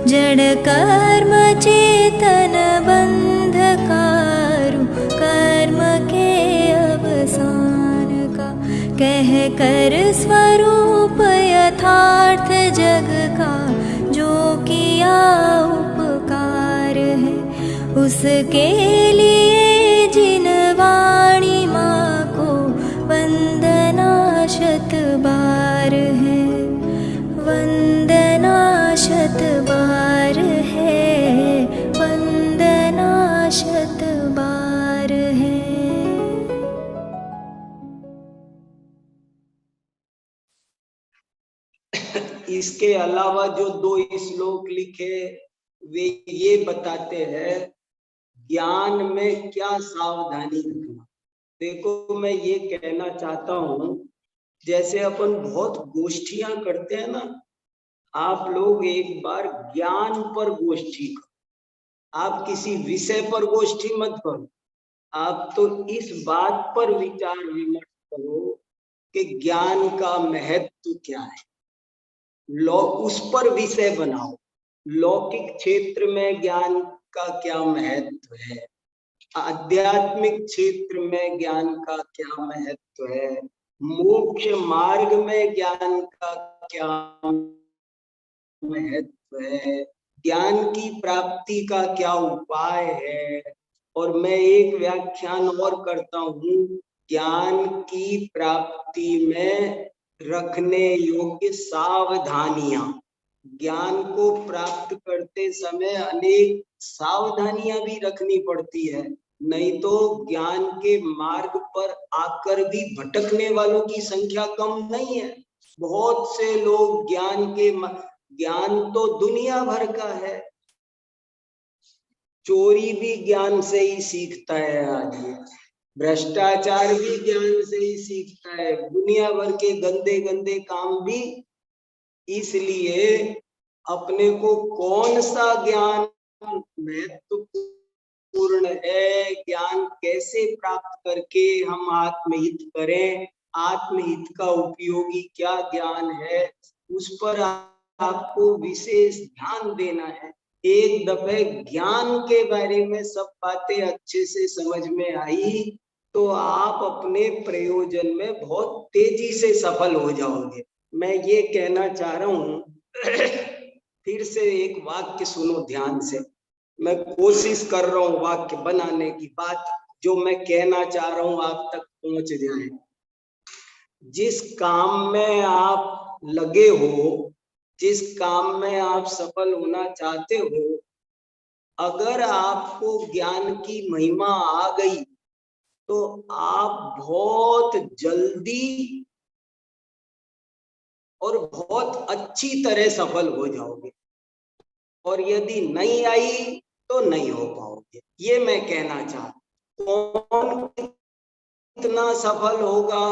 जड़ कर्म चेतन बंधकारु कर्म के अवसान का, कह कर स्वरूप यथार्थ जग का जो किया उपकार है, उसके लिए जिन वाणी माँ को वंदना शत बार है, वंदना शत बार है, वंदना शत बार है। इसके अलावा जो 2 श्लोक लिखे वे ये बताते हैं ज्ञान में क्या सावधानी रखना। देखो, मैं ये कहना चाहता हूं, जैसे अपन बहुत गोष्ठियां करते हैं ना, आप लोग एक बार ज्ञान पर गोष्ठी करो। आप किसी विषय पर गोष्ठी मत करो, आप तो इस बात पर विचार विमर्श करो कि ज्ञान का महत्व क्या है, उस पर विषय बनाओ। लौकिक क्षेत्र में ज्ञान का क्या महत्व है, आध्यात्मिक क्षेत्र में ज्ञान का क्या महत्व है, मोक्ष मार्ग में ज्ञान का क्या महत्व है, ज्ञान की प्राप्ति का क्या उपाय है। और मैं एक व्याख्यान और करता हूँ, ज्ञान की प्राप्ति में रखने योग्य सावधानियां। ज्ञान को प्राप्त करते समय अनेक सावधानियां भी रखनी पड़ती है, नहीं तो ज्ञान के मार्ग पर आकर भी भटकने वालों की संख्या कम नहीं है। बहुत से लोग ज्ञान तो दुनिया भर का है, चोरी भी ज्ञान से ही सीखता है आदमी, भ्रष्टाचार भी ज्ञान से ही सीखता है, दुनिया भर के गंदे गंदे काम भी। इसलिए अपने को कौन सा ज्ञान महत्वपूर्ण है, ज्ञान कैसे प्राप्त करके हम आत्महित करें, आत्महित का उपयोगी क्या ज्ञान है, उस पर आपको विशेष ध्यान देना है। एक दफे ज्ञान के बारे में सब बातें अच्छे से समझ में आई तो आप अपने प्रयोजन में बहुत तेजी से सफल हो जाओगे। मैं ये कहना चाह रहा हूं, फिर से एक वाक्य सुनो ध्यान से। मैं कोशिश कर रहा हूं वाक्य बनाने की, बात जो मैं कहना चाह रहा हूं आप तक पहुंच जाए। जिस काम में आप लगे हो, जिस काम में आप सफल होना चाहते हो, अगर आपको ज्ञान की महिमा आ गई तो आप बहुत जल्दी और बहुत अच्छी तरह सफल हो जाओगे, और यदि नहीं आई तो नहीं हो पाओगे। ये मैं कहना चाहता हूं। कौन कितना सफल होगा,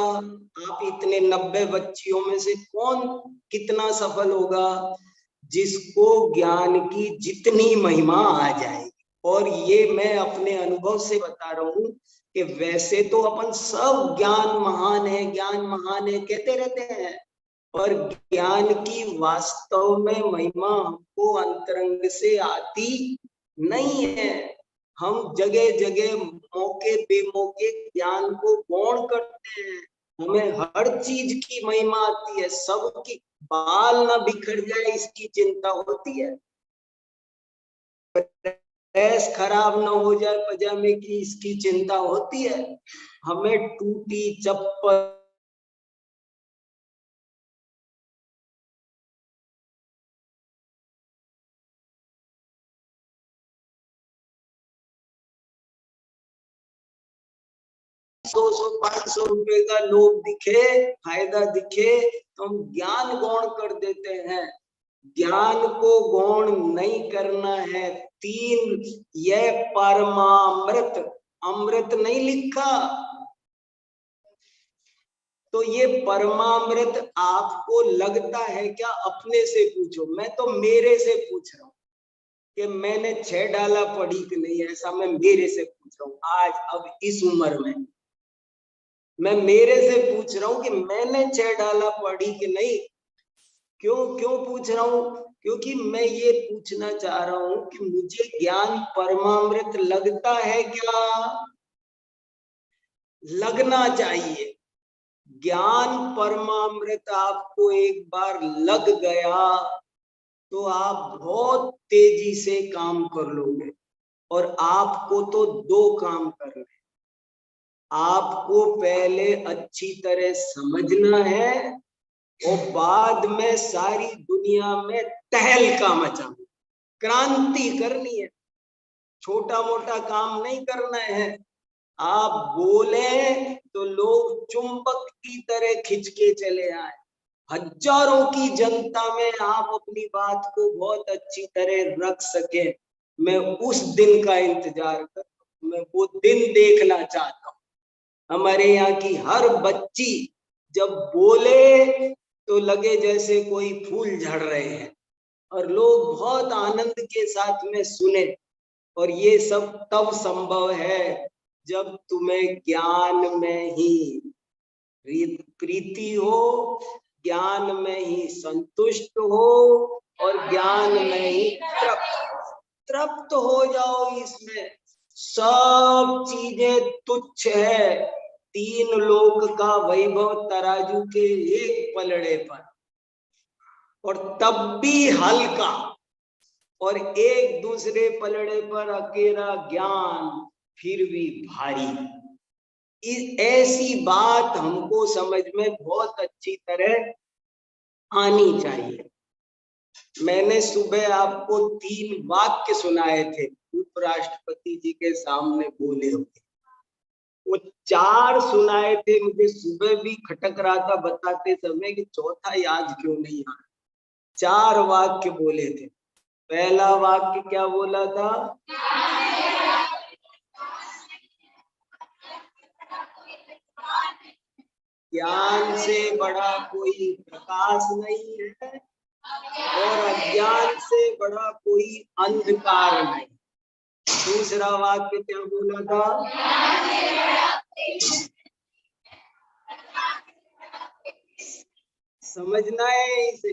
आप इतने 90 बच्चियों में से कौन कितना सफल होगा, जिसको ज्ञान की जितनी महिमा आ जाएगी। और ये मैं अपने अनुभव से बता रहा हूं कि वैसे तो अपन सब ज्ञान महान है, ज्ञान महान है कहते रहते हैं, पर ज्ञान की वास्तव में महिमा हमको अंतरंग से आती नहीं है। हम जगह जगह मौके बेमौके ज्ञान को गौण करते हैं, हमें हर चीज की महिमा आती है, सबकी बाल ना बिखर जाए इसकी चिंता होती है, प्रेस खराब ना हो जाए पजामे की इसकी चिंता होती है, हमें टूटी चप्पल ₹200-500 का लोग दिखे, फायदा दिखे तो हम ज्ञान गौण कर देते हैं। ज्ञान को गौण नहीं करना है। 3 यह परमामृत, अमृत नहीं लिखा, तो ये परमामृत आपको लगता है क्या? अपने से पूछो, मैं तो मेरे से पूछ रहा हूं कि मैंने 6 डाला पढ़ी कि नहीं, ऐसा मैं मेरे से पूछ रहा हूं। आज अब इस उम्र में मैं मेरे से पूछ रहा हूं कि मैंने 6 डाला पढ़ी कि नहीं। क्यों पूछ रहा हूं? क्योंकि मैं ये पूछना चाह रहा हूं कि मुझे ज्ञान परमामृत लगता है क्या? लगना चाहिए। ज्ञान परमामृत आपको एक बार लग गया तो आप बहुत तेजी से काम कर लोगे। और आपको तो दो काम करने, आपको पहले अच्छी तरह समझना है और बाद में सारी दुनिया में तहलका मचाना, क्रांति करनी है। छोटा मोटा काम नहीं करना है। आप बोले तो लोग चुंबक की तरह खिंच के चले आए। हजारों की जनता में आप अपनी बात को बहुत अच्छी तरह रख सके, मैं उस दिन का इंतजार कर, मैं वो दिन देखना चाहता हूँ। हमारे यहाँ की हर बच्ची जब बोले तो लगे जैसे कोई फूल झड़ रहे हैं और लोग बहुत आनंद के साथ में सुने। और ये सब तब संभव है जब तुम्हें ज्ञान में ही प्रीति हो, ज्ञान में ही संतुष्ट हो और ज्ञान में ही तृप्त हो जाओ। इसमें सब चीजें तुच्छ है। तीन लोक का वैभव तराजू के एक पलड़े पर, और तब भी हल्का, और एक दूसरे पलड़े पर अकेला ज्ञान फिर भी भारी। ऐसी बात हमको समझ में बहुत अच्छी तरह आनी चाहिए। मैंने सुबह आपको 3 वाक्य सुनाए थे, उपराष्ट्रपति जी के सामने बोले हुए। वो 4 सुनाए थे, मुझे सुबह भी खटक रहा था बताते समय कि चौथा याद क्यों नहीं आ रहा। 4 वाक्य बोले थे। पहला वाक्य क्या बोला था? ज्ञान से बड़ा कोई प्रकाश नहीं है और अज्ञान से बड़ा कोई अंधकार नहीं। दूसरा वाक्य क्या बोला था? समझना है इसे।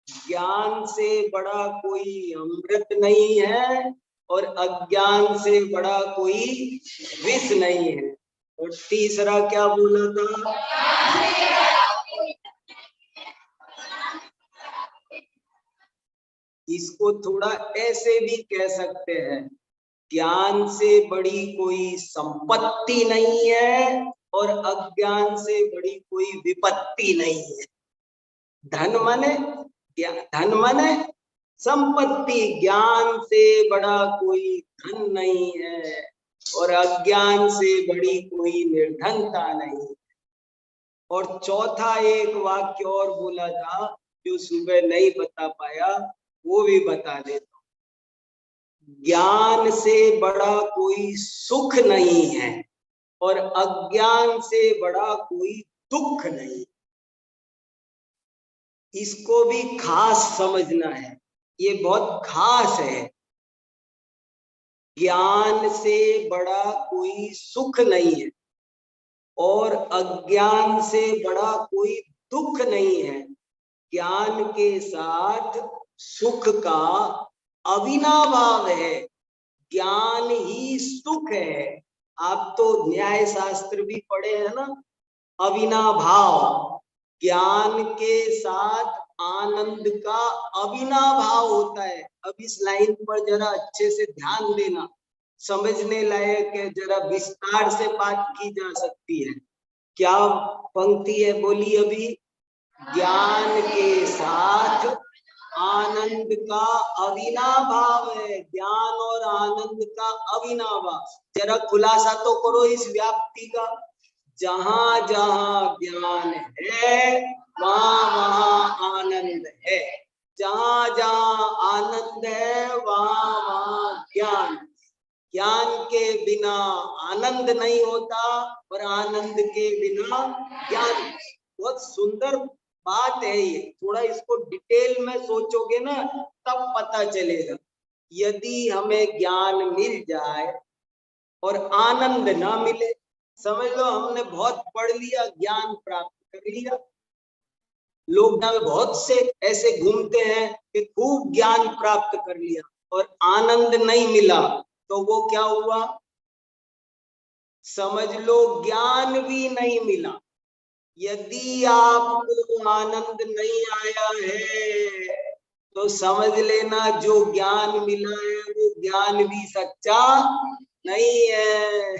ज्ञान से बड़ा कोई अमृत नहीं है और अज्ञान से बड़ा कोई विष नहीं है। और तीसरा क्या बोला था? इसको थोड़ा ऐसे भी कह सकते हैं, ज्ञान से बड़ी कोई संपत्ति नहीं है और अज्ञान से बड़ी कोई विपत्ति नहीं है। धन माने संपत्ति। ज्ञान से बड़ा कोई धन नहीं है और अज्ञान से बड़ी कोई निर्धनता नहीं। और चौथा एक वाक्य और बोला था जो सुबह नहीं बता पाया, वो भी बता देता हूं। ज्ञान से बड़ा कोई सुख नहीं है और अज्ञान से बड़ा कोई दुख नहीं। इसको भी खास समझना है, ये बहुत खास है। ज्ञान से बड़ा कोई सुख नहीं है और अज्ञान से बड़ा कोई दुख नहीं है। ज्ञान के साथ सुख का अविनाभाव है। ज्ञान ही सुख है। आप तो न्याय शास्त्र भी पढ़े हैं ना, अविनाभाव। ज्ञान के साथ आनंद का अविनाभाव होता है। अब इस लाइन पर जरा अच्छे से ध्यान देना, समझने लायक है, जरा विस्तार से बात की जा सकती है। क्या पंक्ति है बोली अभी? ज्ञान के साथ आनंद का अविनाभाव है। ज्ञान और आनंद का अविनाभाव। जरा खुलासा तो करो इस व्याप्ति का। जहां जहां ज्ञान है वहां वहां आनंद है। जहां जहां आनंद है वहां वहां ज्ञान। ज्ञान के बिना आनंद नहीं होता और आनंद के बिना ज्ञान। बहुत सुंदर बात है ये। थोड़ा इसको डिटेल में सोचोगे ना तब पता चलेगा। यदि हमें ज्ञान मिल जाए और आनंद ना मिले, समझ लो हमने बहुत पढ़ लिया, ज्ञान प्राप्त कर लिया, लोग ना बहुत से ऐसे घूमते हैं कि खूब ज्ञान प्राप्त कर लिया और आनंद नहीं मिला, तो वो क्या हुआ, समझ लो ज्ञान भी नहीं मिला। यदि आपको आनंद नहीं आया है तो समझ लेना जो ज्ञान मिला है वो ज्ञान भी सच्चा नहीं है।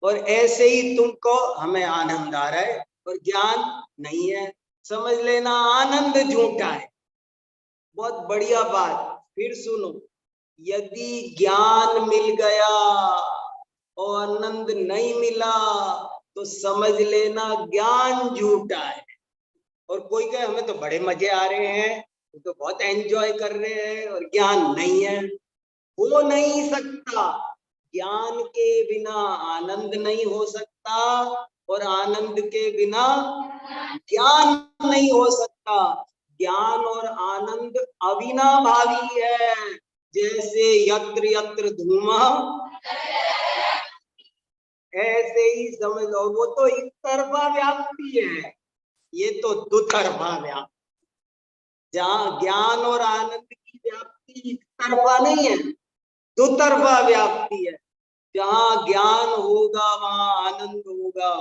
और ऐसे ही तुमको हमें आनंद आ रहा है और ज्ञान नहीं है, समझ लेना आनंद झूठा है। बहुत बढ़िया बात, फिर सुनो, यदि ज्ञान मिल गया और आनंद नहीं मिला तो समझ लेना ज्ञान झूठा है। और कोई कहे हमें तो बड़े मजे आ रहे हैं, तो बहुत एंजॉय कर रहे हैं, और ज्ञान नहीं है, हो नहीं सकता। ज्ञान के बिना आनंद नहीं हो सकता और आनंद के बिना ज्ञान नहीं हो सकता। ज्ञान और आनंद अविनाभावी है, जैसे यत्र यत्र धूमः ऐसे ही समझ लो। वो तो एक तरफा व्याप्ति है, ये तो दुतरफा व्याप्ति। जहाँ ज्ञान और आनंद की व्याप्ति एक तरफा नहीं है, दुतरफा व्याप्ति है। जहाँ ज्ञान होगा वहां आनंद होगा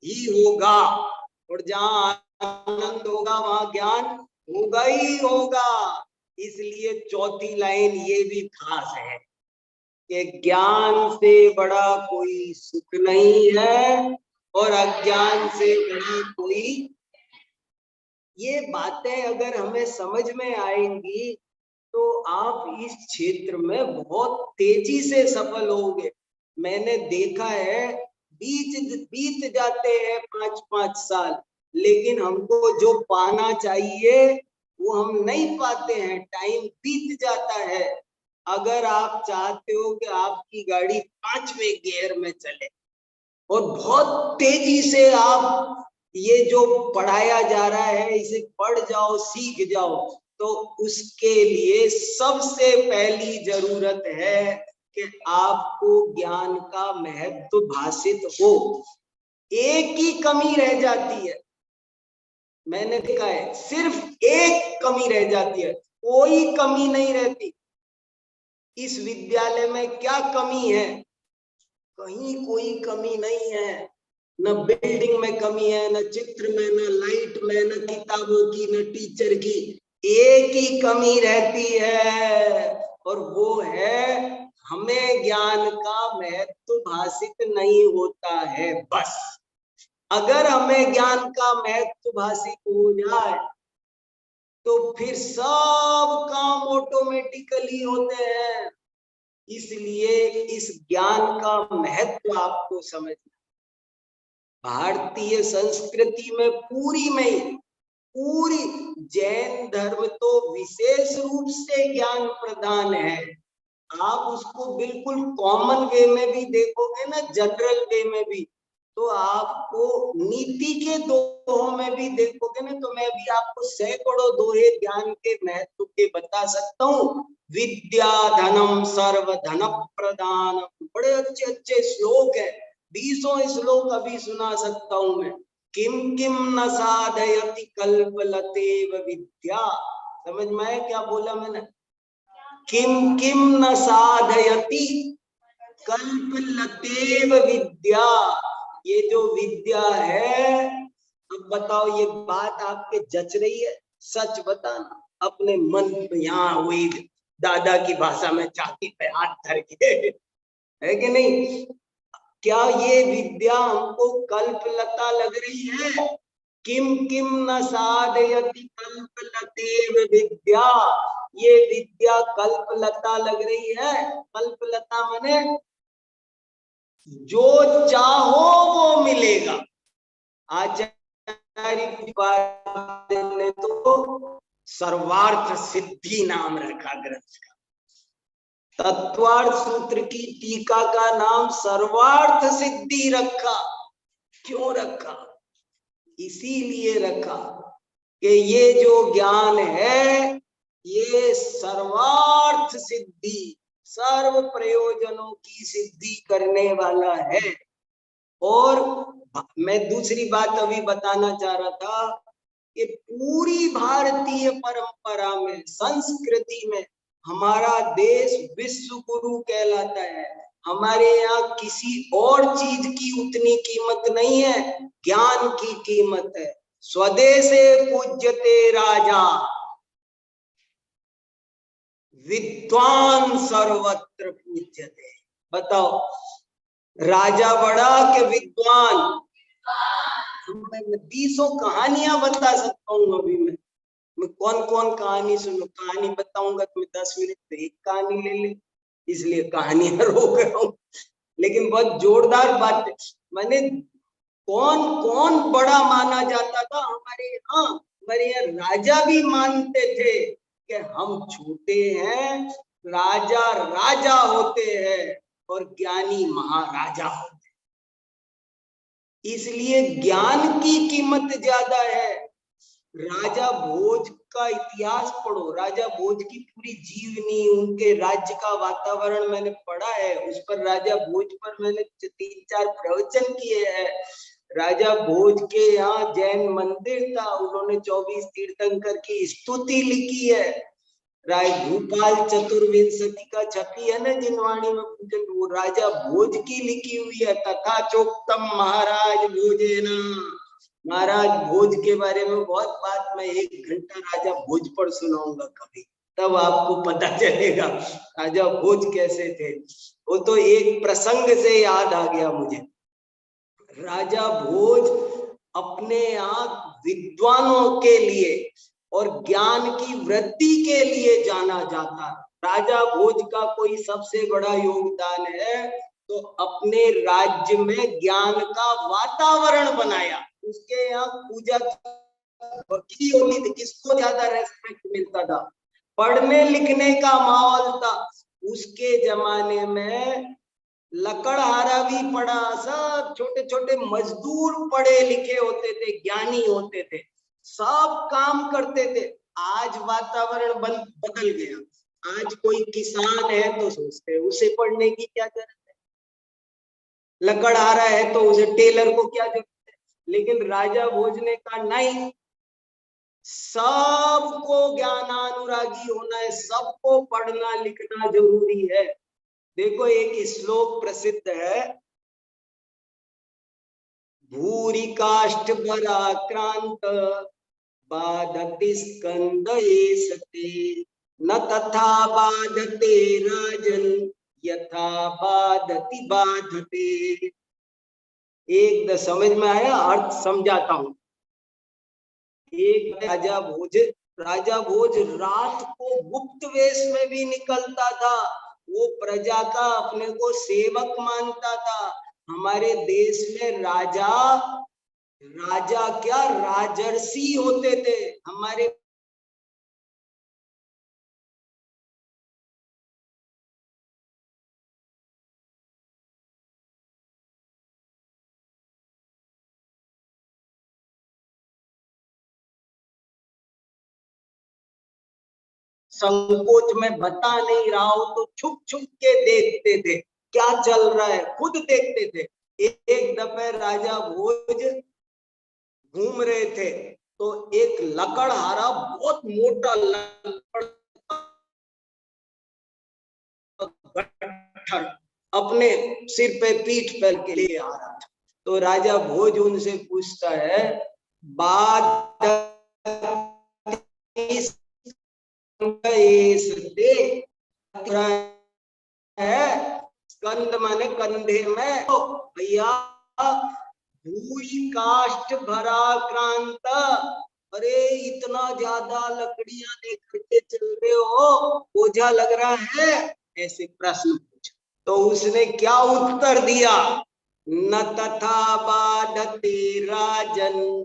ही होगा, और जहाँ आनंद होगा वहां ज्ञान होगा ही होगा। इसलिए चौथी लाइन ये भी खास है कि ज्ञान से बड़ा कोई सुख नहीं है और अज्ञान से बड़ा कोई। ये बातें अगर हमें समझ में आएंगी तो आप इस क्षेत्र में बहुत तेजी से सफल होगे। मैंने देखा है बीत जाते हैं 5-5 साल, लेकिन हमको जो पाना चाहिए वो हम नहीं पाते हैं, टाइम बीत जाता है। अगर आप चाहते हो कि आपकी गाड़ी 5वें गियर में चले और बहुत तेजी से आप ये जो पढ़ाया जा रहा है इसे पढ़ जाओ, सीख जाओ, तो उसके लिए सबसे पहली जरूरत है कि आपको ज्ञान का महत्व भाषित हो। एक ही कमी रह जाती है, मैंने देखा है, सिर्फ एक कमी रह जाती है, कोई कमी नहीं रहती। इस विद्यालय में क्या कमी है, कहीं कोई कमी नहीं है, न बिल्डिंग में कमी है, न चित्र में, न लाइट में, न किताबों की, न टीचर की। एक ही कमी रहती है और वो है हमें ज्ञान का महत्व भाषित नहीं होता है। बस अगर हमें ज्ञान का महत्व भाषित हो जाए तो फिर सब काम ऑटोमेटिकली होते हैं। इसलिए इस ज्ञान का महत्व आपको समझना। भारतीय संस्कृति में पूरी जैन धर्म तो विशेष रूप से ज्ञान प्रदान है। आप उसको बिल्कुल कॉमन वे में भी देखोगे ना, जनरल वे में भी, तो आपको नीति के दोहों में भी देखोगे ना, तो मैं भी आपको सैकड़ों दोहे ज्ञान के महत्व के बता सकता हूँ। विद्या धनम सर्व धन प्रदान, बड़े अच्छे अच्छे श्लोक है, 20 श्लोक अभी सुना सकता हूं मैं। किम किम न साधयति कल्पलतेव विद्या, समझ में क्या बोला मैंने? किम किम न साधयति कल्पलतेव विद्या, ये जो विद्या है, अब बताओ ये बात आपके जच रही है? सच बताना, अपने मन में यहाँ हुई दादा की भाषा में छाती पे हाथ धर के, है कि नहीं? क्या ये विद्या हमको कल्पलता लग रही है? किम किम न साधयति कल्पलतेव विद्या, ये विद्या कल्पलता लग रही है। कल्पलता माने जो चाहो वो मिलेगा। आचार्य ने तो सर्वार्थ सिद्धि नाम रखा ग्रंथ का। तत्वार्थ सूत्र की टीका का नाम सर्वार्थ सिद्धि रखा। क्यों रखा? इसीलिए रखा कि ये जो ज्ञान है ये सर्वार्थ सिद्धि, सर्व प्रयोजनों की सिद्धि करने वाला है। और मैं दूसरी बात अभी बताना चाह रहा था ये पूरी भारतीय परंपरा में, संस्कृति में हमारा देश विश्व गुरु कहलाता है। हमारे यहाँ किसी और चीज की उतनी कीमत नहीं है, ज्ञान की कीमत है। स्वदेशे पूज्यते राजा, विद्वान सर्वत्र पूज्यते। बताओ, राजा बड़ा के विद्वान? मैं 20 कहानियां बता सकता हूँ। अभी मैं कौन कौन कहानी सुनो, कहानी बताऊंगा तो 10 मिनट तो एक कहानी ले ले, इसलिए कहानियां रोक रहा हूँ। लेकिन बहुत जोरदार बात है। मैंने कौन कौन बड़ा माना जाता था हमारे यहाँ राजा भी मानते थे कि हम छोटे हैं, राजा राजा होते हैं और ज्ञानी महाराजा होते हैं। इसलिए ज्ञान की कीमत ज्यादा है। राजा भोज का इतिहास पढ़ो, राजा भोज की पूरी जीवनी, उनके राज्य का वातावरण मैंने पढ़ा है। उस पर राजा भोज पर मैंने 3-4 प्रवचन किए हैं। राजा भोज के यहाँ जैन मंदिर था, उन्होंने 24 तीर्थंकर की स्तुति लिखी है। राय भूपाल चतुर्विंशति का छपी है ना जिनवाणी में पूजन, वो राजा भोज की लिखी हुई है। तथा चोक्तम महाराज भोजेन, महाराज भोज के बारे में बहुत बात मैं 1 घंटा राजा भोज पर सुनाऊंगा कभी, तब आपको पता चलेगा राजा भोज कैसे थे। वो तो एक प्रसंग से याद आ गया मुझे। राजा भोज अपने यहाँ विद्वानों के लिए और ज्ञान की वृद्धि के लिए जाना जाता। राजा भोज का कोई सबसे बड़ा योगदान है तो अपने राज्य में ज्ञान का वातावरण बनाया। उसके यहाँ पूजा की होती थी, किसको ज्यादा रेस्पेक्ट मिलता था, पढ़ने लिखने का माहौल था। उसके जमाने में लकड़हारा भी पढ़ा, सब छोटे छोटे मजदूर पढ़े लिखे होते थे, ज्ञानी होते थे, सब काम करते थे। आज वातावरण बदल गया। आज कोई किसान है तो सोचते हैं उसे पढ़ने की क्या जरूरत है, लकड़हारा है तो उसे टेलर को क्या जरूरत है। लेकिन राजा भोज ने कहा नहीं, सबको ज्ञानानुरागी होना है, सबको पढ़ना लिखना जरूरी है। देखो एक श्लोक प्रसिद्ध है, भूरि काष्ठ पराक्रांत बाधति स्कंदये सते, न तथा बाधते राजन यथा बाधति बाधते। एक समझ में आया? अर्थ समझाता हूं। एक राजा भोज रात को गुप्त वेश में भी निकलता था। वो प्रजा का अपने को सेवक मानता था। हमारे देश में राजा क्या राजर्षि होते थे। हमारे संकोच में बता नहीं रहा हो तो छुप छुप के देखते थे क्या चल रहा है, खुद देखते थे। एक दफे राजा भोज घूम रहे थे तो एक लकड़हारा बहुत मोटा गट्ठर अपने सिर पे पीठ पर के लिए आ रहा था। तो राजा भोज उनसे पूछता है, बाद स्कंद माने कंधे में, तो भैया भूई काष्ठ भराक्रांत, अरे इतना ज्यादा लकड़ियां लेकर के चल रहे हो, बोझा लग रहा है, ऐसे प्रश्न पूछा। तो उसने क्या उत्तर दिया, न तथा बाधते राजन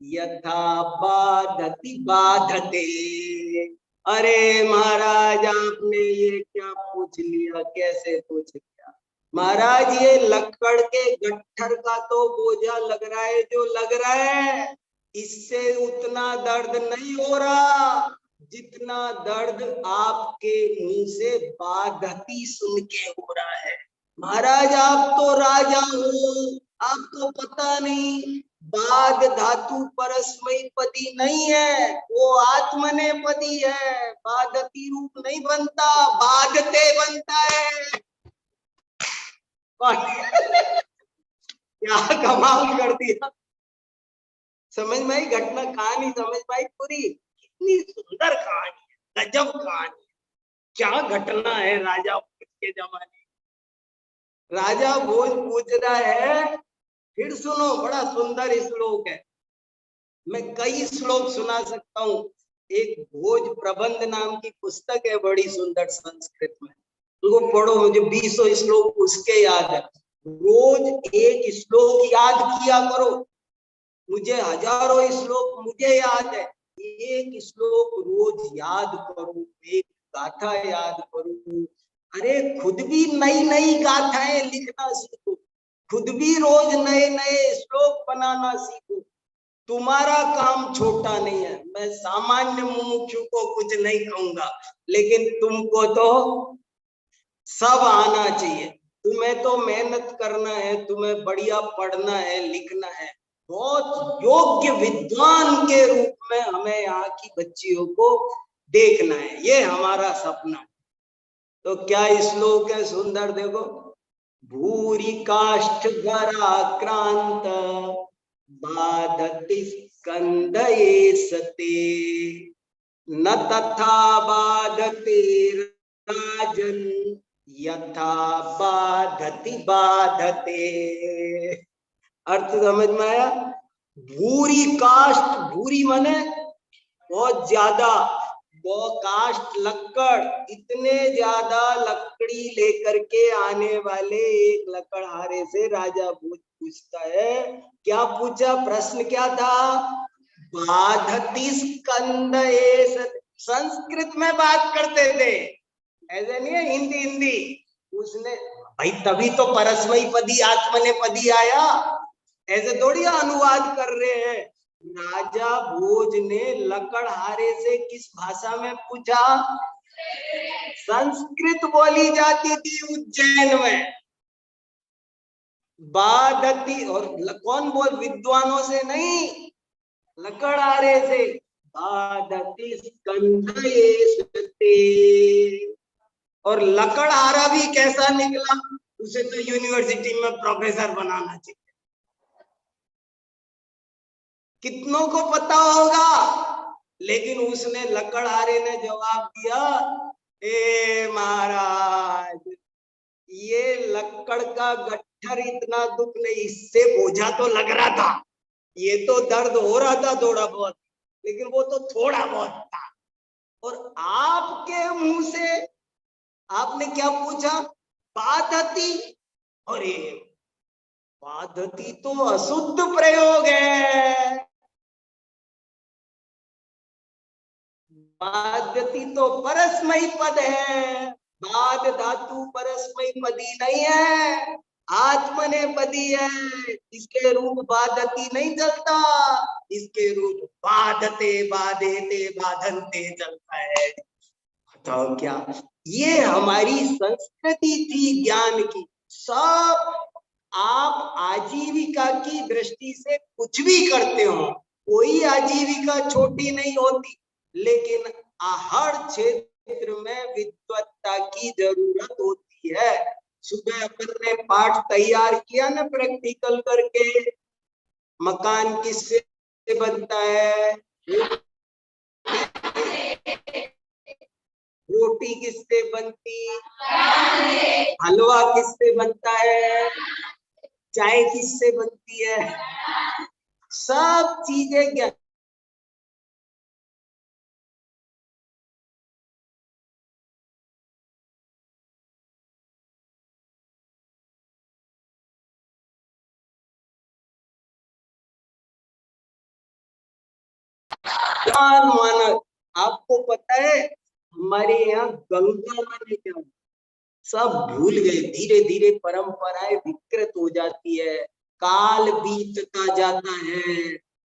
यथा बाधति बाधते। अरे महाराज आपने ये क्या पूछ लिया, कैसे पूछ लिया महाराज, ये लकड़ के गट्ठर का तो बोझा लग रहा है जो लग रहा है, इससे उतना दर्द नहीं हो रहा जितना दर्द आपके मुंह से बाधती सुन के हो रहा है। महाराज आप तो राजा हो, आपको पता नहीं बाध धातु परस्मैपदी नहीं है, वो आत्मनेपदी है। बाधती रूप नहीं बनता, बाधते बनता है। क्या कमाल कर दिया। समझ में आई घटना, कहानी समझ में आई पूरी? कितनी सुंदर कहानी है, गजब कहानी। क्या घटना है राजा भोज के जमाने। राजा भोज पूछ रहा है, फिर सुनो, बड़ा सुंदर श्लोक है। मैं कई श्लोक सुना सकता हूँ। एक भोज प्रबंध नाम की पुस्तक है, बड़ी सुंदर, संस्कृत में, उसको पढ़ो। मुझे 20 श्लोक उसके याद है। रोज एक श्लोक याद किया करो। मुझे हजारों श्लोक मुझे याद है। एक श्लोक रोज याद करो, एक गाथा याद करो। अरे खुद भी नई नई गाथाएं लिखना सीखो, खुद भी रोज नए नए श्लोक बनाना सीखो। तुम्हारा काम छोटा नहीं है। मैं सामान्य मुमुक्षु को कुछ नहीं कहूंगा, लेकिन तुमको तो सब आना चाहिए। तुम्हें तो मेहनत करना है, तुम्हें बढ़िया पढ़ना है, लिखना है। बहुत योग्य विद्वान के रूप में हमें यहाँ की बच्चियों को देखना है, ये हमारा सपना है। तो क्या श्लोक है सुंदर, देखो। भूरि काष्ठ गराक्रांत बाधति स्कंदये सते, न तथा बाधते राजन यथा बाधति बाधते। अर्थ समझ में आया? भूरि काष्ठ, भूरि माने बहुत ज्यादा, वो काष्ठ लकड़, इतने ज्यादा लकड़ी लेकर के आने वाले एक लकड़हारे से राजा भोज पूछता है। क्या पूछा? प्रश्न क्या था? बाधति स्कंदये। संस्कृत में बात करते थे, ऐसे नहीं है हिंदी हिंदी। उसने भाई तभी तो परस्मैपदी आत्मनेपदी आया, ऐसे थोड़ी अनुवाद कर रहे हैं। राजा भोज ने लकड़हारे से किस भाषा में पूछा? संस्कृत बोली जाती थी उज्जैन में। बाधति, और कौन बोल? विद्वानों से नहीं, लकड़हारे से। बाधति स्कंदये सते। और लकड़हारा भी कैसा निकला? उसे तो यूनिवर्सिटी में प्रोफेसर बनाना चाहिए। कितनों को पता होगा, लेकिन उसने, लकड़हारे ने जवाब दिया, ए महाराज, ये लकड़ का गट्ठर इतना दुख नहीं, इससे बोझा तो लग रहा था, ये तो दर्द हो रहा था थोड़ा बहुत, लेकिन वो तो थोड़ा बहुत था। और आपके मुंह से आपने क्या पूछा? बाधति। अरे बाधति तो अशुद्ध प्रयोग है, बाधति तो परस्मई पद है। बाध धातु परस्मई पदी नहीं है, आत्मनेपदी है। इसके रूप बाधति नहीं चलता, इसके रूप बाधते बाधेते बाधनते चलता है। बताओ क्या, ये हमारी संस्कृति थी ज्ञान की। सब आप आजीविका की दृष्टि से कुछ भी करते हो, कोई आजीविका छोटी नहीं होती, लेकिन हर क्षेत्र में विद्वत्ता की जरूरत होती है। सुबह अपन ने पाठ तैयार किया ना प्रैक्टिकल करके, मकान किससे बनता है? रोटी किससे बनती? हलवा किससे बनता है? चाय किससे बनती है? सब चीजें ज्ञान। मानव, आपको पता है हमारे यहाँ गंगा माने क्या? सब भूल गए। धीरे धीरे परंपराएं विकृत हो जाती है, काल बीतता जाता है,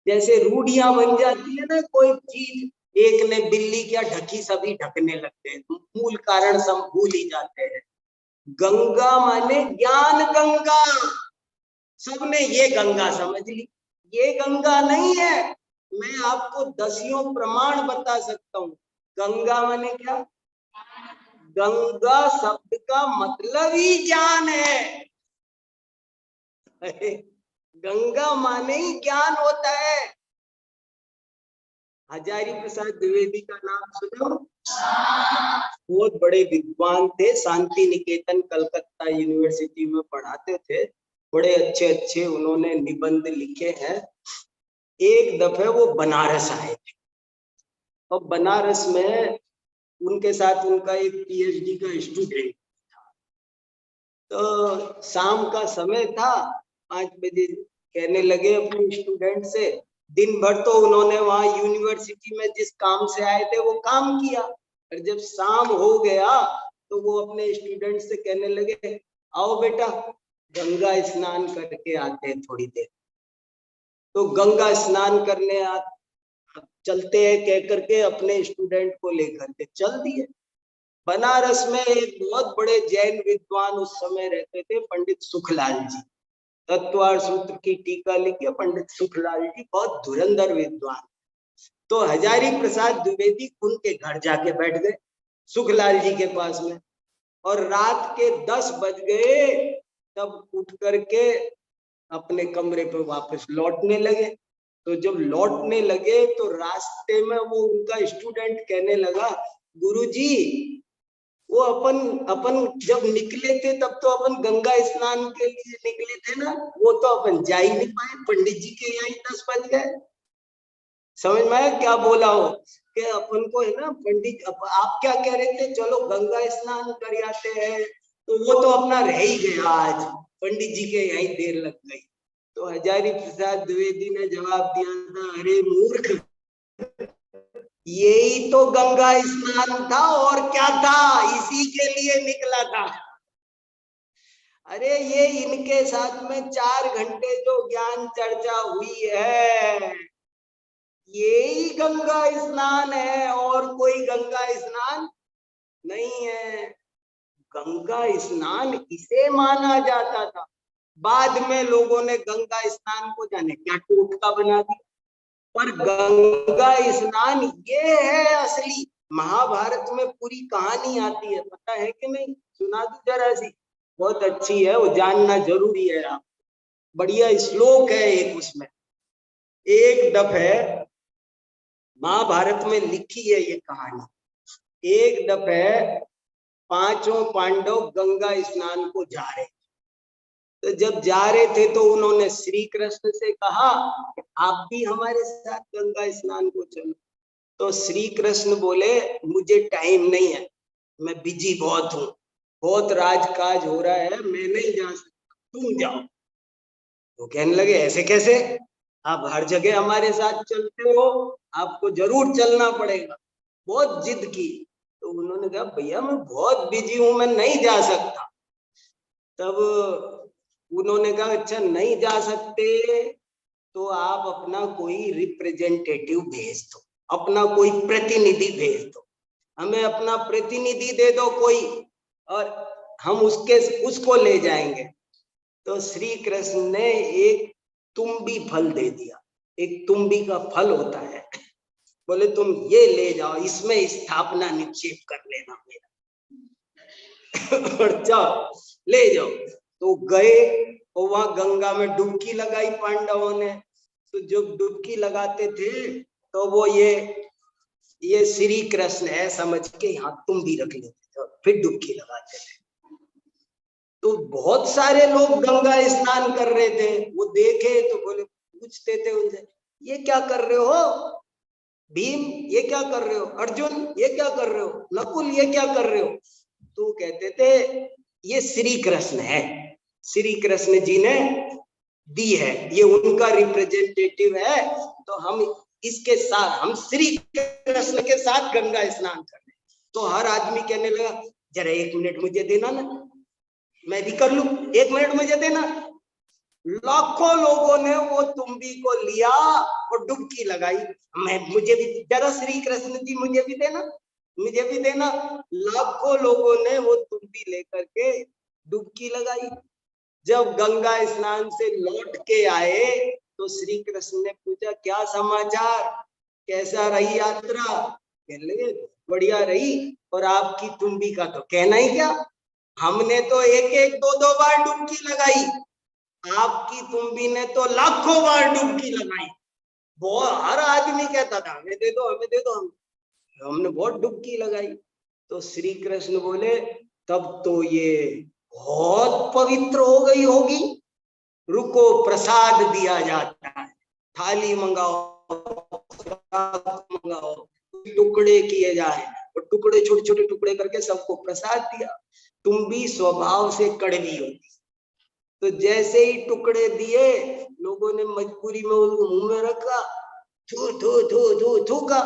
जैसे रूढ़ियां बन जाती है ना कोई चीज। एक ने बिल्ली क्या ढकी, सभी ढकने लगते हैं, मूल कारण सब भूल ही जाते हैं। गंगा माने ज्ञान गंगा, सबने ये गंगा समझ ली। ये गंगा नहीं है। मैं आपको दसियों प्रमाण बता सकता हूँ। गंगा माने क्या? गंगा शब्द का मतलब ही ज्ञान है। गंगा माने ही ज्ञान होता है। हजारी प्रसाद द्विवेदी का नाम सुनो? बहुत बड़े विद्वान थे, शांति निकेतन कलकत्ता यूनिवर्सिटी में पढ़ाते थे। बड़े अच्छे अच्छे उन्होंने निबंध लिखे हैं। एक दफे वो बनारस आए थे, और बनारस में उनके साथ उनका एक पीएचडी का स्टूडेंट था। तो शाम का समय था, 5 बजे कहने लगे अपने स्टूडेंट से, दिन भर तो उन्होंने वहां यूनिवर्सिटी में जिस काम से आए थे वो काम किया, और जब शाम हो गया तो वो अपने स्टूडेंट से कहने लगे, आओ बेटा गंगा स्नान करके आते हैं थोड़ी देर। तो गंगा स्नान करने चलते हैं कह करके अपने स्टूडेंट को लेकर के चल दिए। बनारस में एक बहुत बड़े जैन विद्वान उस समय रहते थे, पंडित सुखलाल जी। तत्वार सूत्र की टीका लिखी पंडित सुखलाल जी, बहुत धुरंधर विद्वान। तो हजारी प्रसाद द्विवेदी उनके घर जाके बैठ गए, सुखलाल जी के पास में, और रात के 10 बज गए तब उठ करके अपने कमरे पर वापस लौटने लगे। तो जब लौटने लगे तो रास्ते में वो उनका स्टूडेंट कहने लगा, गुरुजी वो अपन जब निकले थे तब तो अपन गंगा स्नान के लिए निकले थे ना, वो तो अपन जा ही नहीं पाए, पंडित जी के यहाँ 10 बज गए। समझ में आया क्या बोला हो कि अपन को है ना पंडित, आप क्या कह रहे थे, चलो गंगा स्नान कर आते हैं, तो वो तो अपना रह ही गया, आज पंडित जी के यहीं देर लग गई। तो हजारी प्रसाद द्विवेदी ने जवाब दिया था, अरे मूर्ख, यही तो गंगा स्नान था और क्या था, इसी के लिए निकला था। अरे ये इनके साथ में 4 घंटे जो ज्ञान चर्चा हुई है, यही गंगा स्नान है और कोई गंगा स्नान नहीं है। गंगा स्नान इसे माना जाता था। बाद में लोगों ने गंगा स्नान को जाने क्या टोटका बना दिया, पर गंगा स्नान ये है असली। महाभारत में पूरी कहानी आती है, पता है कि नहीं? सुना दो जरा सी, बहुत अच्छी है, वो जानना जरूरी है। आप बढ़िया श्लोक है एक उसमें। एक दफे महाभारत में लिखी है ये कहानी। एक दफे 5 पांडव गंगा स्नान को जा रहे, तो जब जा रहे थे तो उन्होंने श्री कृष्ण से कहा, आप भी हमारे साथ गंगा स्नान को चलो। तो श्री कृष्ण बोले, मुझे टाइम नहीं है, मैं बिजी बहुत हूँ, बहुत राजकाज हो रहा है, मैं नहीं जा सकता, तुम जाओ। तो कहने लगे, ऐसे कैसे, आप हर जगह हमारे साथ चलते हो, आपको जरूर चलना पड़ेगा। बहुत जिद की। तो उन्होंने कहा, भैया मैं बहुत बिजी हूं, मैं नहीं जा सकता। तब उन्होंने कहा, अच्छा नहीं जा सकते तो आप अपना कोई रिप्रेजेंटेटिव भेज दो, अपना कोई प्रतिनिधि भेज दो, हमें अपना प्रतिनिधि दे दो कोई, और हम उसको ले जाएंगे। तो श्री कृष्ण ने एक तुम्बी फल दे दिया। एक तुम्बी का फल होता है, बोले तुम ये ले जाओ, इसमें स्थापना निक्षेप कर लेना मेरा। और जाओ ले जाओ। तो गए और वहां गंगा में डुबकी लगाई पांडवों ने। तो जब डुबकी लगाते थे तो वो ये श्री कृष्ण है समझ के यहाँ तुम भी रख लेते थे, फिर डुबकी लगाते थे। तो बहुत सारे लोग गंगा स्नान कर रहे थे, वो देखे तो बोले, पूछते थे उनसे, ये क्या कर रहे हो भीम, ये क्या कर रहे हो, अर्जुन ये क्या कर रहे हो, नकुल ये क्या कर रहे हो? तो कहते थे ये श्री कृष्ण है, श्री कृष्ण जी ने दी है, ये उनका रिप्रेजेंटेटिव है, तो हम इसके साथ, हम श्री कृष्ण के साथ गंगा स्नान कर रहे। तो हर आदमी कहने लगा, जरा 1 मिनट मुझे देना ना, मैं भी कर लूं, 1 मिनट मुझे देना। लाखों लोगों ने वो तुम्बी को लिया और डुबकी लगाई। मुझे भी जरा श्री कृष्ण जी, मुझे भी देना, मुझे भी देना। लाखों लोगों ने वो तुम्बी लेकर के डुबकी लगाई। जब गंगा स्नान से लौट के आए तो श्री कृष्ण ने पूछा क्या समाचार, कैसा रही यात्रा? कहने लगे बढ़िया रही, और आपकी तुम्बी का तो कहना ही क्या, हमने तो एक एक दो दो बार डुबकी लगाई, आपकी तुम्बी ने तो लाखों बार डुबकी लगाई। बहुत हर आदमी कहता था हमें दे दो हमें दे दो, हमने बहुत डुबकी लगाई। तो श्री कृष्ण बोले तब तो ये बहुत पवित्र हो गई होगी, रुको प्रसाद दिया जाता है, थाली मंगाओ मंगाओ, टुकड़े किए जाए, और टुकड़े छोटे छोटे टुकड़े करके सबको प्रसाद दिया। तुम भी स्वभाव से कड़वी होती, तो जैसे ही टुकड़े दिए लोगों ने मजबूरी में उनको मुंह में रखा, थू थू थू थू थूका।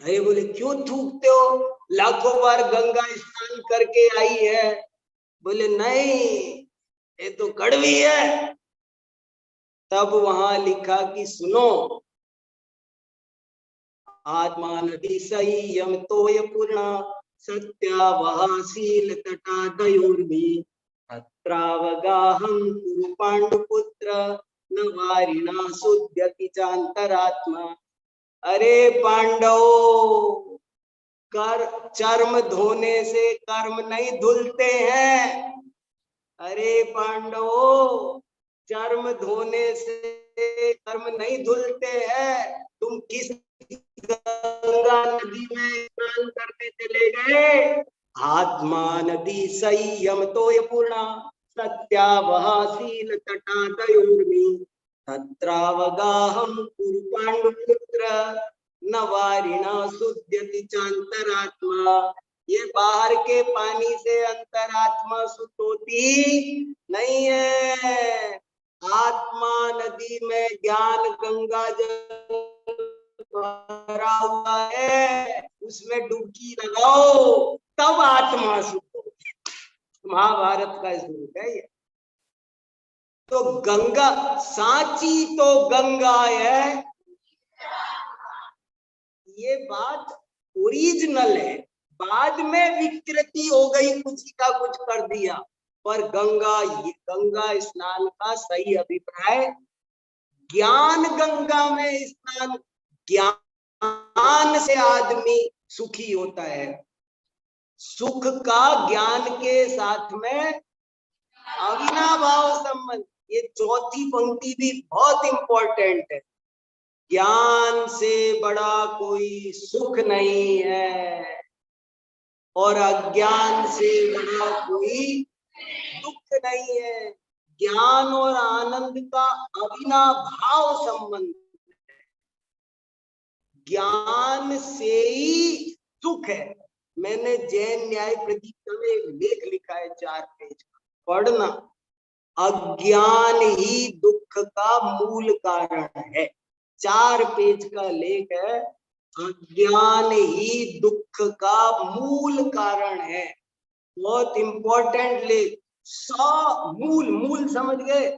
अरे बोले क्यों थूकते हो, लाखों बार गंगा स्नान करके आई है। बोले नहीं ये तो कड़वी है। तब वहां लिखा कि सुनो, आत्मा नदी संयम तोय पूर्ण सत्यावहाशील तटादयोर्मि अत्रावगाहं कुरु पांडुपुत्र न वारिणा शुद्ध्यति चांतरात्मा। अरे पांडव, कर चर्म धोने से कर्म नहीं धुलते हैं। अरे पांडवों, चर्म धोने से कर्म नहीं धुलते हैं। तुम किस गंगा नदी में स्नान करने चले गए? आत्मा नदी संयम तोय पूर्णा सत्यावहाशील तटादयोर्मि तत्रावगाहं कुरु पांडुपुत्र न वारिणा शुद्ध्यति चांतरात्मा। ये बाहर के पानी से अंतरात्मा शुद्ध होती नहीं है। आत्मा नदी में ज्ञान गंगा जल भरा हुआ है, उसमें डुबकी लगाओ तब आत्मा शुद्ध होगी। महाभारत का स्वरूप है ये। तो गंगा सांची तो गंगा है, ये बात ओरिजिनल है। बाद में विकृति हो गई, कुछ का कुछ कर दिया, पर गंगा, ये गंगा स्नान का सही अभिप्राय ज्ञान गंगा में स्नान, ज्ञान से आदमी सुखी होता है। सुख का ज्ञान के साथ में अविनाभाव संबंध। ये चौथी पंक्ति भी बहुत इंपॉर्टेंट है। ज्ञान से बड़ा कोई सुख नहीं है और अज्ञान से बड़ा कोई दुख नहीं है। ज्ञान और आनंद का अविनाभाव संबंध, ज्ञान से ही सुख है। मैंने जैन न्याय प्रदीप में एक लेख लिखा है 4 पेज का, पढ़ना। अज्ञान ही दुख का मूल कारण है। 4 पेज का लेख है, अज्ञान ही दुख का मूल कारण है। बहुत इंपॉर्टेंट लेख। मूल, मूल समझ गए,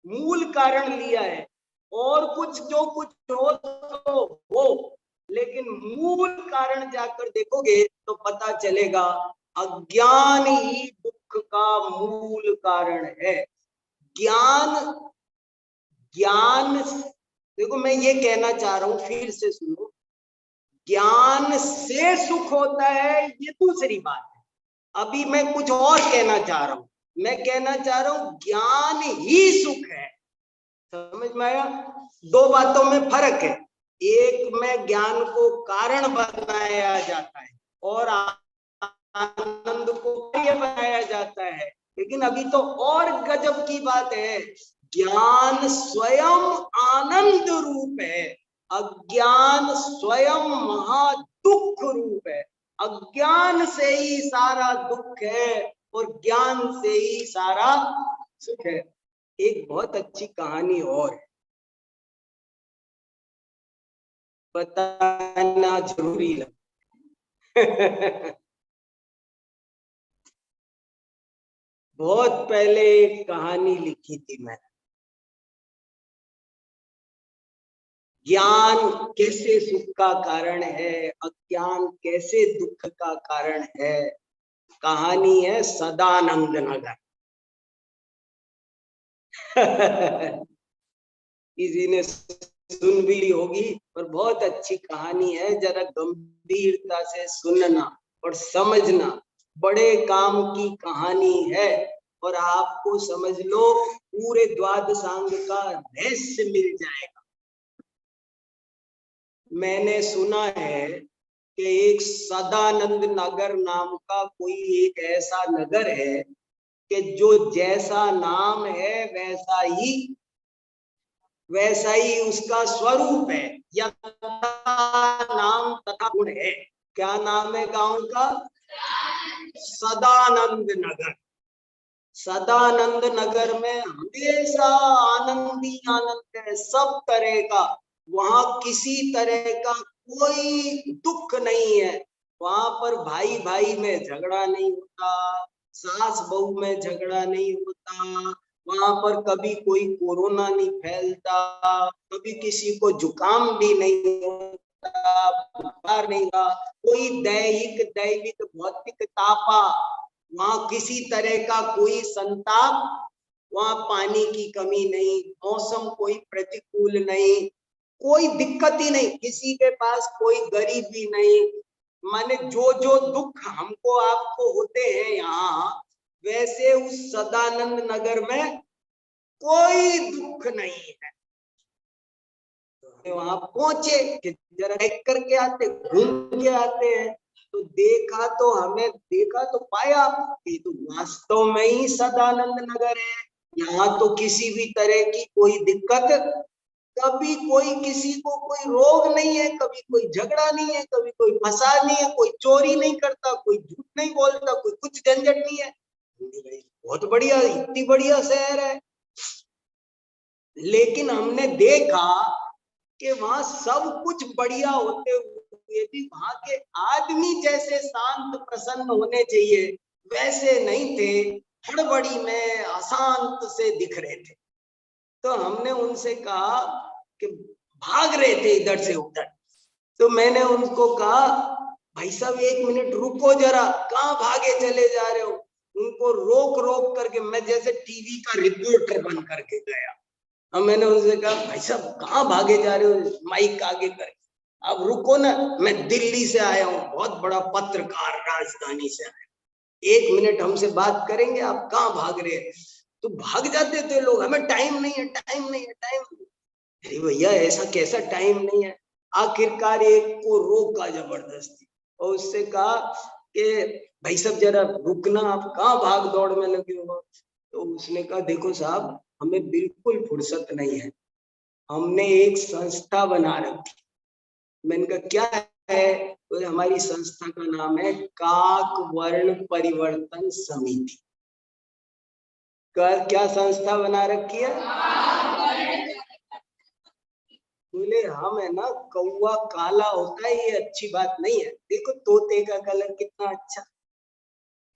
मूल कारण लिया है। और कुछ जो कुछ हो तो हो, लेकिन मूल कारण जाकर देखोगे तो पता चलेगा अज्ञान ही दुख का मूल कारण है। ज्ञान, ज्ञान, देखो मैं ये कहना चाह रहा हूं, फिर से सुनो। ज्ञान से सुख होता है ये दूसरी बात है। अभी मैं कुछ और कहना चाह रहा हूं। मैं कहना चाह रहा हूं ज्ञान ही सुख है। समझ में आया? 2 बातों में फर्क है। एक में ज्ञान को कारण बनाया जाता है और आनंद को कार्य बनाया जाता है। लेकिन अभी तो और गजब की बात है, ज्ञान स्वयं आनंद रूप है, अज्ञान स्वयं महा दुख रूप है। अज्ञान से ही सारा दुख है और ज्ञान से ही सारा सुख है। एक बहुत अच्छी कहानी और है, बताना जरूरी लगा। बहुत पहले एक कहानी लिखी थी मैंने, ज्ञान कैसे सुख का कारण है, अज्ञान कैसे दुख का कारण है। कहानी है सदानंद नगर। किसी ने सुन भी ली होगी, पर बहुत अच्छी कहानी है, जरा गंभीरता से सुनना और समझना। बड़े काम की कहानी है और आपको समझ लो पूरे द्वादशांग का रहस्य मिल जाएगा। मैंने सुना है कि एक सदानंद नगर नाम का कोई एक ऐसा नगर है कि जो जैसा नाम है वैसा ही उसका स्वरूप है, या नाम तथा गुण है। क्या नाम है गांव का? सदानंद नगर। सदानंद नगर में हमेशा आनंद ही आनंद है, सब तरह का। वहां किसी तरह का कोई दुख नहीं है। वहां पर भाई भाई में झगड़ा नहीं होता, सास बहू में झगड़ा नहीं होता, वहां पर कभी कोई कोरोना नहीं फैलता, कभी किसी को जुकाम भी नहीं होता, बुखार नहीं होता, कोई दैविक भौतिक तापा, वहां किसी तरह का कोई संताप, वहां पानी की कमी नहीं, मौसम कोई प्रतिकूल नहीं, कोई दिक्कत ही नहीं, किसी के पास कोई गरीबी नहीं। माने जो जो दुख हमको आपको होते हैं यहाँ, वैसे उस सदानंद नगर में कोई दुख नहीं है। वहां पहुंचे कि जरा देख करके आते, घूम के आते हैं, तो देखा तो पाया कि तो वास्तव में ही सदानंद नगर है। यहाँ तो किसी भी तरह की कोई दिक्कत, कभी कोई किसी को कोई रोग नहीं है, कभी कोई झगड़ा नहीं है, कभी कोई फसाद नहीं है, कोई चोरी नहीं करता, कोई झूठ नहीं बोलता, कोई कुछ झंझट नहीं है। बहुत बढ़िया, इतनी बढ़िया शहर है। लेकिन हमने देखा कि वहां सब कुछ बढ़िया होते हुए भी वहां के आदमी जैसे शांत प्रसन्न होने चाहिए वैसे नहीं थे, हड़बड़ी में अशांत से दिख रहे थे। तो हमने उनसे कहा कि भाग रहे थे इधर से उधर, तो मैंने उनको कहा भाई साहब 1 मिनट रुको जरा, कहाँ भागे चले जा रहे हो? उनको रोक रोक करके मैं जैसे टीवी का रिपोर्टर बन करके गया। अब मैंने उनसे कहा भाई साहब कहाँ भागे जा रहे हो, माइक आगे करके, अब रुको ना, मैं दिल्ली से आया हूँ, बहुत बड़ा पत्रकार, राजधानी से आया, 1 मिनट हमसे बात करेंगे, आप कहाँ भाग रहे हैं? तो भाग जाते थे लोग, हमें टाइम नहीं है, टाइम नहीं है, टाइम नहीं। अरे भैया ऐसा कैसा टाइम नहीं है? आखिरकार एक को रोका जबरदस्ती और उससे कहा कि भाई साहब जरा रुकना, आप कहाँ भाग दौड़ में लगे हो? तो उसने कहा देखो साहब, हमें बिल्कुल फुर्सत नहीं है, हमने एक संस्था बना रखी। मैंने कहा क्या है? तो हमारी संस्था का नाम है काक वर्ण परिवर्तन समिति। क्या संस्था बना रखी है? बोले हम है ना, कौवा काला होता है ये अच्छी बात नहीं है, देखो तोते का कलर कितना अच्छा,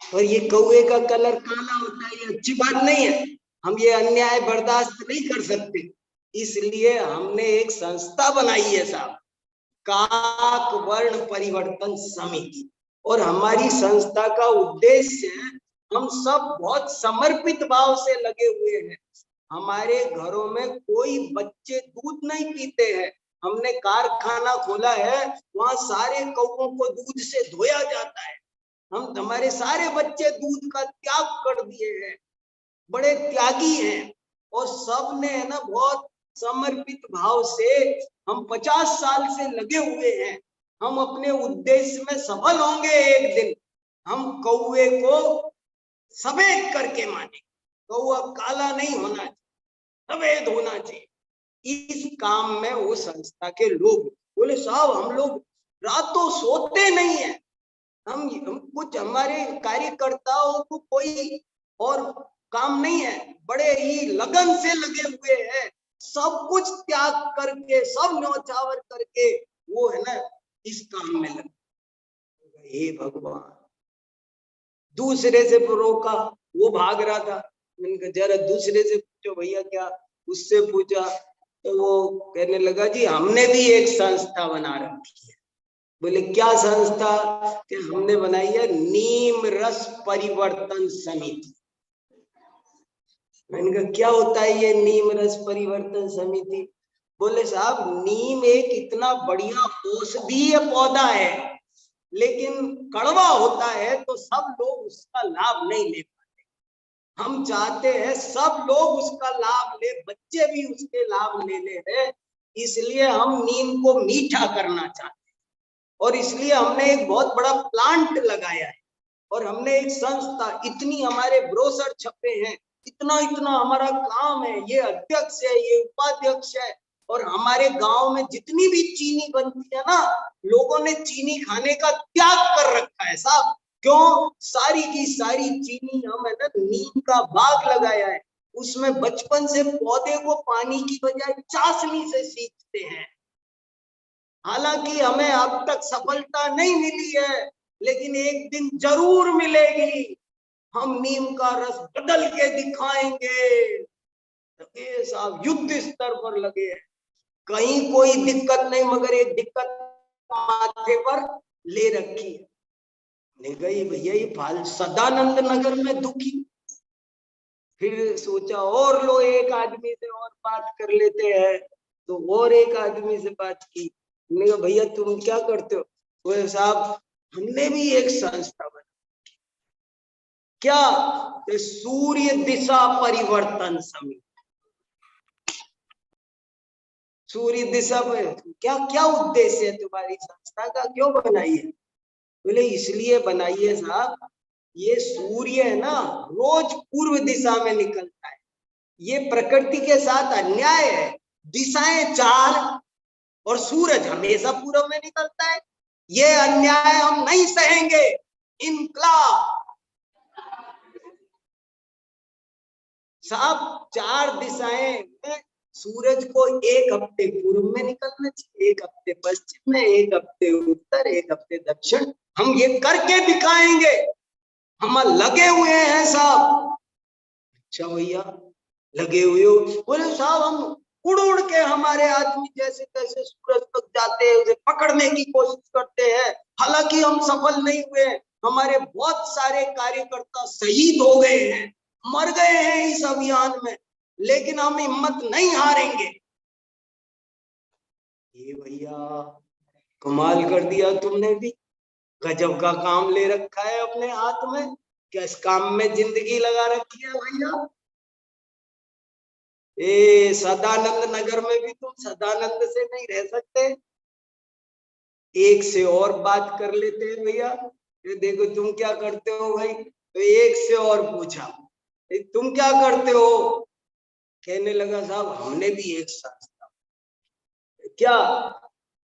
और ये कौवे का कलर काला होता है ये अच्छी बात नहीं है, हम ये अन्याय बर्दाश्त नहीं कर सकते, इसलिए हमने एक संस्था बनाई है साहब, काक वर्ण परिवर्तन समिति। और हमारी संस्था का उद्देश्य है, हम सब बहुत समर्पित भाव से लगे हुए हैं। हमारे घरों में कोई बच्चे दूध नहीं पीते हैं, हमने कारखाना खोला है, वहां सारे कौवों को दूध से धोया जाता है। हम हमारे सारे बच्चे दूध का त्याग कर दिए हैं, बड़े त्यागी हैं, और सब ने है ना बहुत समर्पित भाव से, हम 50 साल से लगे हुए हैं। हम अपने उद्देश्य में सफल होंगे एक दिन। हम कौवे को सफेद करके माने, कौवा काला नहीं होना चाहिए, सफेद होना चाहिए। इस काम में वो संस्था के लोग बोले साहब हम लोग रातों सोते नहीं है, हम कुछ हमारे कार्यकर्ताओं को कोई और काम नहीं है, बड़े ही लगन से लगे हुए हैं, सब कुछ त्याग करके, सब न्यौछावर करके वो है ना इस काम में लगे। हे भगवान, दूसरे से रोका, वो भाग रहा था, मैंने कहा जरा दूसरे से पूछो भैया क्या, उससे पूछा तो वो कहने लगा जी हमने भी एक संस्था बना रखी है। बोले क्या संस्था? कि हमने बनाई है नीम रस परिवर्तन समिति। मैंने कहा क्या होता है ये नीम रस परिवर्तन समिति? बोले साहब नीम एक इतना बढ़िया औषधीय पौधा है, लेकिन कड़वा होता है तो सब लोग उसका लाभ नहीं ले पाते। हम चाहते हैं सब लोग उसका लाभ ले, बच्चे भी उसके लाभ ले ले हैं, इसलिए हम नीम को मीठा करना चाहते हैं। और इसलिए हमने एक बहुत बड़ा प्लांट लगाया है और हमने एक संस्था, इतनी हमारे ब्रोशर छपे हैं, इतना इतना हमारा काम है, ये अध्यक्ष है, ये उपाध्यक्ष है। और हमारे गांव में जितनी भी चीनी बनती है ना, लोगों ने चीनी खाने का त्याग कर रखा है साहब। क्यों? सारी की सारी चीनी हम है ना नीम का बाग लगाया है, उसमें बचपन से पौधे को पानी की बजाय चाशनी से सींचते हैं। हालांकि हमें अब तक सफलता नहीं मिली है, लेकिन एक दिन जरूर मिलेगी। हम नीम का रस बदल के दिखाएंगे। ये साहब युद्ध स्तर पर लगे हैं, कहीं कोई दिक्कत नहीं, मगर एक दिक्कत माथे पर ले रखी है। नहीं गई भैया ये फाल सदानंद नगर में दुखी। फिर सोचा और लो एक आदमी से और बात कर लेते हैं, तो और एक आदमी से बात की। मैंने कहा भैया तुम क्या करते हो? वो साहब हमने भी एक संस्था बना। क्या? सूर्य दिशा परिवर्तन समिति। सूर्य दिशा पर क्या क्या उद्देश्य है तुम्हारी संस्था का, क्यों बनाई है? बोले इसलिए बनाई है साहब, ये सूर्य है ना रोज पूर्व दिशा में निकलता है, ये प्रकृति के साथ अन्याय है। दिशाएं चार और सूरज हमेशा पूर्व में निकलता है, ये अन्याय हम नहीं सहेंगे। इनकलाब साहब, चार दिशाएं में सूरज को एक हफ्ते पूर्व में निकलना चाहिए, एक हफ्ते पश्चिम में, एक हफ्ते उत्तर, एक हफ्ते दक्षिण। हम ये करके दिखाएंगे, हम लगे हुए हैं साहब। अच्छा भैया लगे हुए हो? बोले साहब हम उड़ उड़ के हमारे आदमी जैसे तैसे सूरज तक जाते हैं, उसे पकड़ने की कोशिश करते हैं, हालांकि हम सफल नहीं हुए। हमारे बहुत सारे कार्यकर्ता शहीद हो गए हैं, मर गए हैं इस अभियान में, लेकिन हम हिम्मत नहीं हारेंगे। ये भैया कमाल कर दिया तुमने भी, गजब का काम ले रखा है अपने हाथ में, किस काम में जिंदगी लगा रखी है भैया। ए सदानंद नगर में भी तुम सदानंद से नहीं रह सकते, एक से और बात कर लेते हैं भैया। ये देखो तुम क्या करते हो भाई, तो एक से और पूछा तुम क्या करते हो? कहने लगा साहब हमने भी एक संस्था, क्या?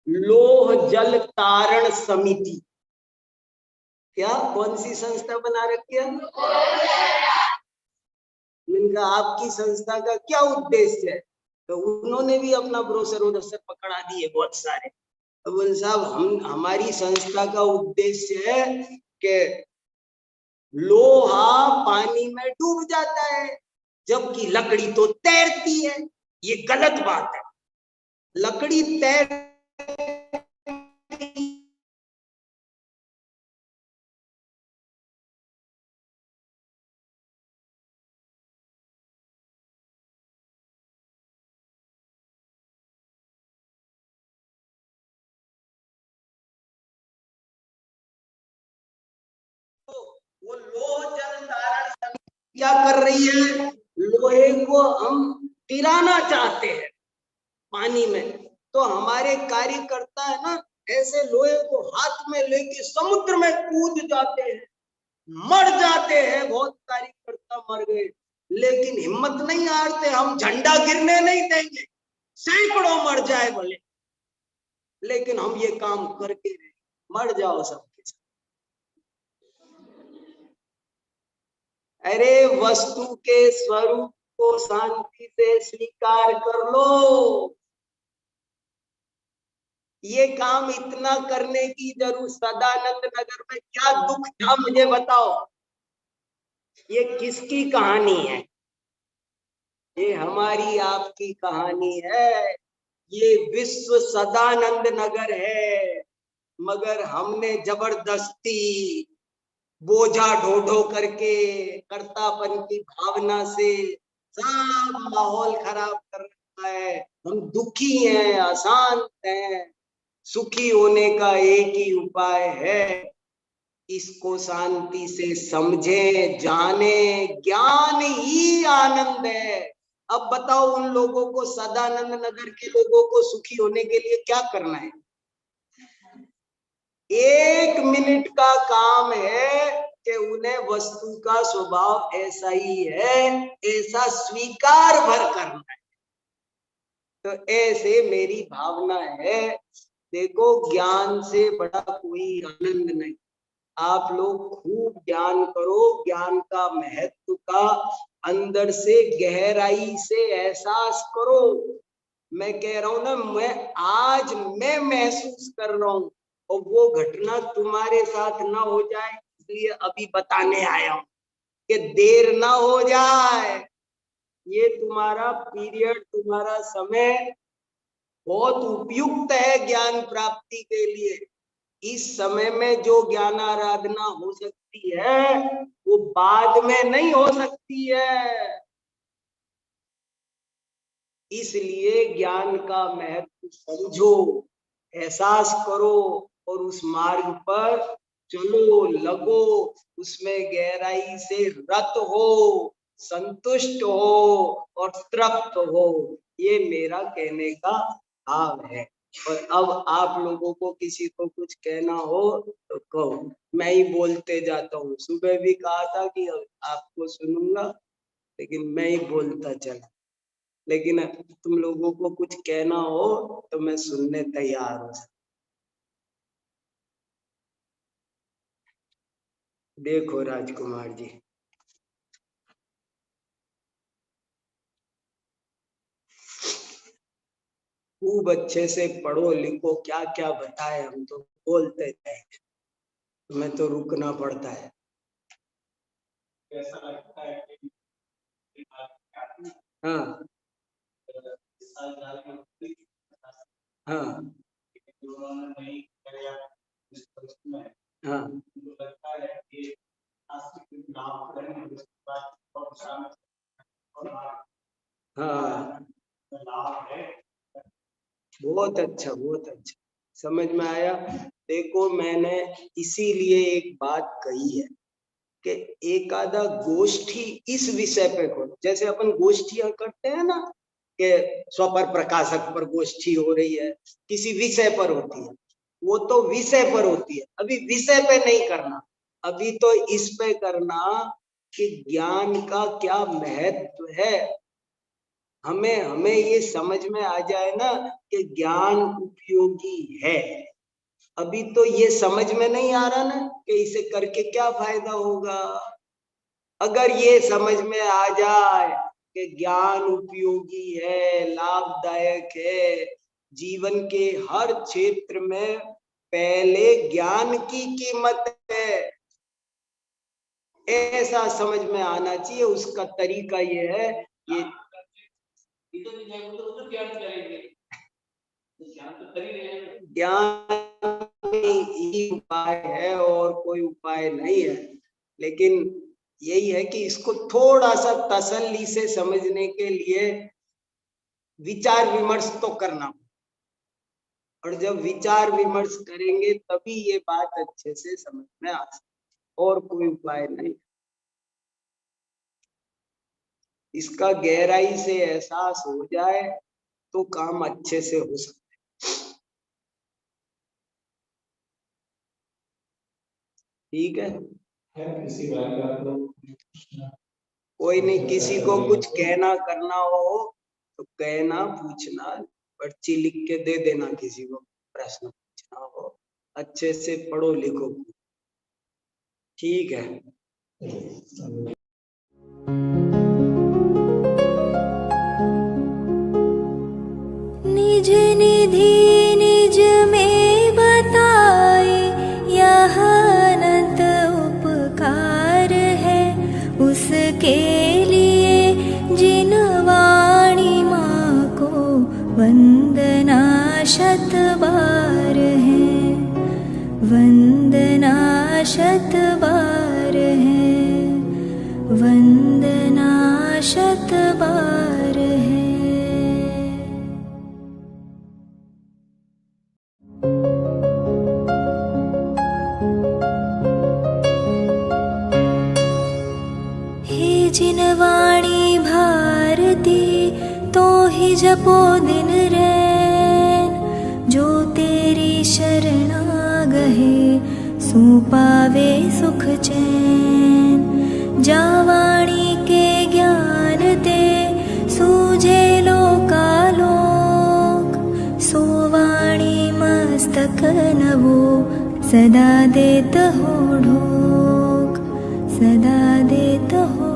लोह जल तारण समिति। क्या कौन सी संस्था बना रखी है? मैंने कहा आपकी संस्था का क्या उद्देश्य है? तो उन्होंने भी अपना ब्रोशर उधर पकड़ा दिए बहुत सारे। तो बोले साहब हमारी संस्था का उद्देश्य है कि लोहा पानी में डूब जाता है जबकि लकड़ी तो तैरती है। ये गलत बात है, लकड़ी तैर वो लोह जल धारण समिति क्या कर रही है? लोहे को हम तिराना चाहते हैं पानी में, तो हमारे कार्यकर्ता है ना ऐसे लोहे को हाथ में लेके समुद्र में कूद जाते हैं, मर जाते हैं। बहुत कार्यकर्ता मर गए, लेकिन हिम्मत नहीं हारते, हम झंडा गिरने नहीं देंगे, सैकड़ों मर जाए बोले, लेकिन हम ये काम करके रहे। मर जाओ सबके साथ। अरे वस्तु के स्वरूप को शांति से स्वीकार कर लो। ये काम इतना करने की जरूरत, सदानंद नगर में क्या दुख था मुझे बताओ? ये किसकी कहानी है? ये हमारी आपकी कहानी है। ये विश्व सदानंद नगर है, मगर हमने जबरदस्ती बोझा ढो ढो करके कर्तापन की भावना से सब माहौल खराब कर रहा है। हम दुखी हैं, अशांत हैं। सुखी होने का एक ही उपाय है, इसको शांति से समझे, जाने। ज्ञान ही आनंद है। अब बताओ उन लोगों को, सदानंद नगर के लोगों को सुखी होने के लिए क्या करना है? 1 मिनट का काम है कि उन्हें वस्तु का स्वभाव ऐसा ही है, ऐसा स्वीकार भर करना है। तो ऐसे मेरी भावना है। देखो, ज्ञान से बड़ा कोई आनंद नहीं। आप लोग खूब ज्ञान करो, ज्ञान का महत्व का अंदर से गहराई से एहसास करो। मैं कह रहा हूं ना, मैं महसूस कर रहा हूं, और वो घटना तुम्हारे साथ ना हो जाए इसलिए अभी बताने आया हूं कि देर ना हो जाए। ये तुम्हारा पीरियड, तुम्हारा समय बहुत उपयुक्त है ज्ञान प्राप्ति के लिए। इस समय में जो ज्ञान आराधना हो सकती है वो बाद में नहीं हो सकती है। इसलिए ज्ञान का महत्व समझो, एहसास करो और उस मार्ग पर चलो, लगो, उसमें गहराई से रत हो, संतुष्ट हो और तृप्त हो। ये मेरा कहने का भाव है। और अब आप लोगों को किसी को कुछ कहना हो तो कहो, मैं ही बोलते जाता हूँ। सुबह भी कहा था कि आपको सुनूंगा, लेकिन मैं ही बोलता चला। लेकिन तुम लोगों को कुछ कहना हो तो मैं सुनने तैयार हूँ। देखो राजकुमार जी, खूब अच्छे से पढ़ो लिखो, क्या क्या बताए हम तो बोलते थे, तुम्हें तो रुकना पड़ता है। ऐसा लगता है कि हाँ हाँ हाँ हाँ, बहुत अच्छा, बहुत अच्छा, समझ में आया। देखो, मैंने इसीलिए एक बात कही है कि एक आधा गोष्ठी इस विषय पे करो। जैसे अपन गोष्ठियां करते हैं ना, कि स्वपर प्रकाशक पर गोष्ठी हो रही है, किसी विषय पर होती है, वो तो विषय पर होती है। अभी विषय पे नहीं करना, अभी तो इस पे करना कि ज्ञान का क्या महत्व है। हमें ये समझ में आ जाए ना कि ज्ञान उपयोगी है। अभी तो ये समझ में नहीं आ रहा ना कि इसे करके क्या फायदा होगा। अगर ये समझ में आ जाए कि ज्ञान उपयोगी है, लाभदायक है, जीवन के हर क्षेत्र में पहले ज्ञान की कीमत है, ऐसा समझ में आना चाहिए। उसका तरीका ये है, ये ज्ञान ही उपाय है और कोई उपाय नहीं है। लेकिन यही है कि इसको थोड़ा सा तसल्ली से समझने के लिए विचार विमर्श तो करना, और जब विचार विमर्श करेंगे तभी ये बात अच्छे से समझ में आ सकती, और कोई उपाय नहीं। इसका गहराई से एहसास हो जाए तो काम अच्छे से हो सकता है। ठीक है, कोई नहीं, किसी को कुछ कहना करना हो तो कहना, पूछना, पर्ची लिख के दे देना। किसी को प्रश्न पूछना हो, अच्छे से पढ़ो लिखो। ठीक है। निज निधि निज में बताए, यह अनंत उपकार है उसके लिए जिन वाणी माँ को वंदना शत बार है, वंदना शत बार है, वंदना शत बार है। हे जिनवाणी भारती तो ही जपो दिन रैन, जो तेरी शरणा गहे सो पावे सुख चैन। जावाणी के ज्ञान ते सूझे लोकालोक, सोवाणी मस्तक नवो सदा देत हो ढोक, सदा देत हो